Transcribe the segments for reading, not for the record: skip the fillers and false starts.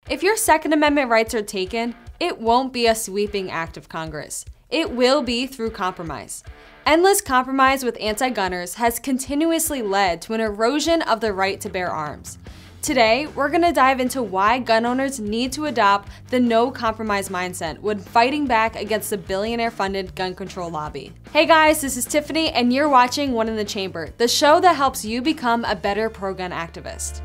If your Second Amendment rights are taken, it won't be a sweeping act of Congress. It will be through compromise. Endless compromise with anti-gunners has continuously led to an erosion of the right to bear arms. Today, we're going to dive into why gun owners need to adopt the no-compromise mindset when fighting back against the billionaire-funded gun control lobby. Hey guys, this is Tiffany, and you're watching One in the Chamber, the show that helps you become a better pro-gun activist.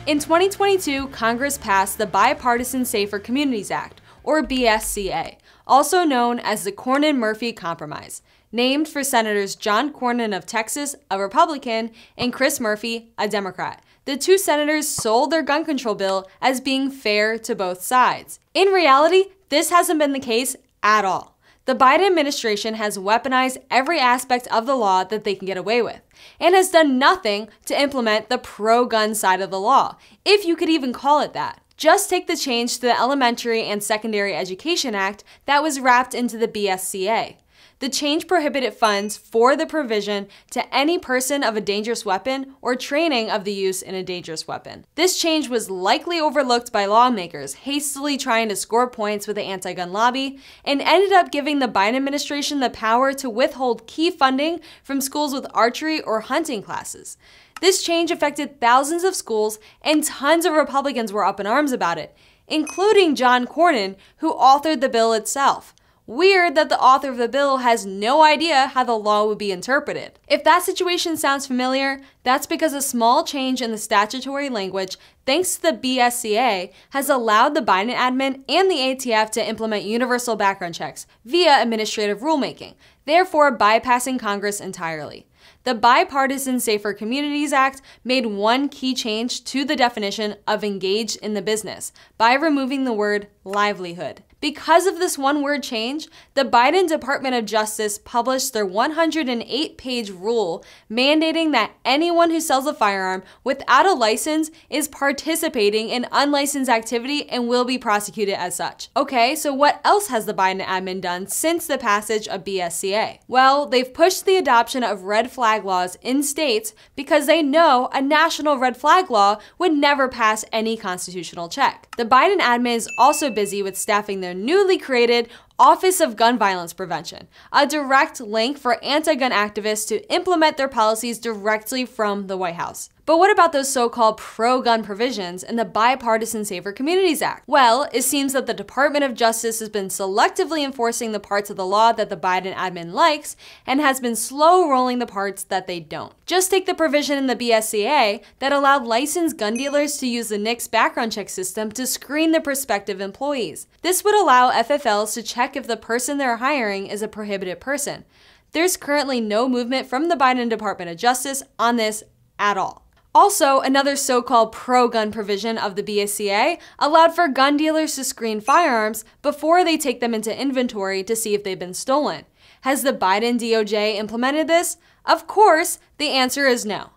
In 2022, Congress passed the Bipartisan Safer Communities Act, or BSCA, also known as the Cornyn-Murphy Compromise, named for Senators John Cornyn of Texas, a Republican, and Chris Murphy, a Democrat. The two senators sold their gun control bill as being fair to both sides. In reality, this hasn't been the case at all. The Biden administration has weaponized every aspect of the law that they can get away with, and has done nothing to implement the pro-gun side of the law, if you could even call it that. Just take the change to the Elementary and Secondary Education Act that was wrapped into the BSCA. The change prohibited funds for the provision to any person of a dangerous weapon or training of the use in a dangerous weapon. This change was likely overlooked by lawmakers hastily trying to score points with the anti-gun lobby and ended up giving the Biden administration the power to withhold key funding from schools with archery or hunting classes. This change affected thousands of schools, and tons of Republicans were up in arms about it, including John Cornyn, who authored the bill itself. Weird that the author of the bill has no idea how the law would be interpreted. If that situation sounds familiar, that's because a small change in the statutory language, thanks to the BSCA, has allowed the Biden admin and the ATF to implement universal background checks via administrative rulemaking, therefore bypassing Congress entirely. The Bipartisan Safer Communities Act made one key change to the definition of engaged in the business by removing the word livelihood. Because of this one-word change, the Biden Department of Justice published their 108-page rule mandating that anyone who sells a firearm without a license is participating in unlicensed activity and will be prosecuted as such. Okay, so what else has the Biden admin done since the passage of BSCA? Well, they've pushed the adoption of red flag laws in states because they know a national red flag law would never pass any constitutional check. The Biden admin is also busy with staffing their newly created Office of Gun Violence Prevention, a direct link for anti-gun activists to implement their policies directly from the White House. But what about those so-called pro-gun provisions in the Bipartisan Safer Communities Act? Well, it seems that the Department of Justice has been selectively enforcing the parts of the law that the Biden admin likes and has been slow-rolling the parts that they don't. Just take the provision in the BSCA that allowed licensed gun dealers to use the NICS background check system to screen their prospective employees. This would allow FFLs to check if the person they're hiring is a prohibited person. There's currently no movement from the Biden Department of Justice on this at all. Also, another so-called pro-gun provision of the BSCA allowed for gun dealers to screen firearms before they take them into inventory to see if they've been stolen. Has the Biden DOJ implemented this? Of course, the answer is no.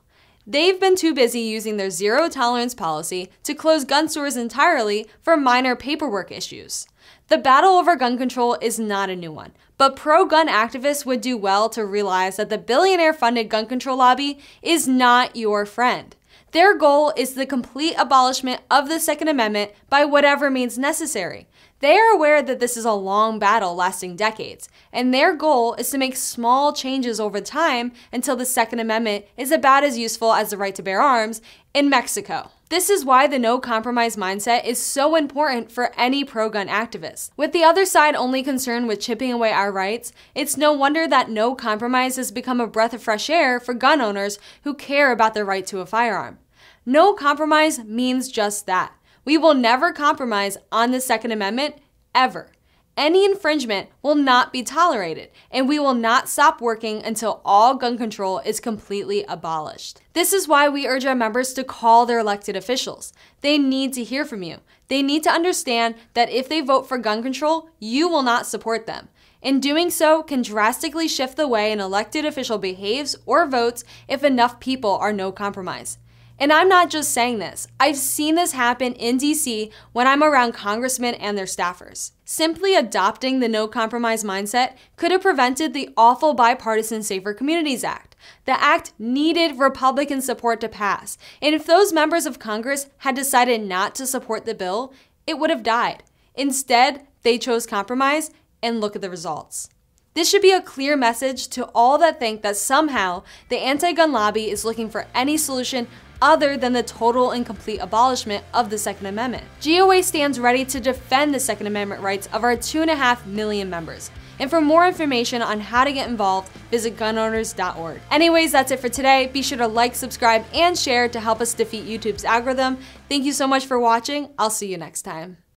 They've been too busy using their zero-tolerance policy to close gun stores entirely for minor paperwork issues. The battle over gun control is not a new one, but pro-gun activists would do well to realize that the billionaire-funded gun control lobby is not your friend. Their goal is the complete abolishment of the Second Amendment by whatever means necessary. They are aware that this is a long battle lasting decades, and their goal is to make small changes over time until the Second Amendment is about as useful as the right to bear arms in Mexico. This is why the no-compromise mindset is so important for any pro-gun activist. With the other side only concerned with chipping away our rights, it's no wonder that no compromise has become a breath of fresh air for gun owners who care about their right to a firearm. No compromise means just that. We will never compromise on the Second Amendment, ever. Any infringement will not be tolerated, and we will not stop working until all gun control is completely abolished. This is why we urge our members to call their elected officials. They need to hear from you. They need to understand that if they vote for gun control, you will not support them. And doing so can drastically shift the way an elected official behaves or votes if enough people are no compromise. And I'm not just saying this. I've seen this happen in DC when I'm around congressmen and their staffers. Simply adopting the no compromise mindset could have prevented the awful Bipartisan Safer Communities Act. The act needed Republican support to pass, and if those members of Congress had decided not to support the bill, it would have died. Instead, they chose compromise, and look at the results. This should be a clear message to all that think that somehow the anti-gun lobby is looking for any solution other than the total and complete abolishment of the Second Amendment. GOA stands ready to defend the Second Amendment rights of our 2.5 million members. And for more information on how to get involved, visit gunowners.org. Anyways, that's it for today. Be sure to like, subscribe, and share to help us defeat YouTube's algorithm. Thank you so much for watching. I'll see you next time.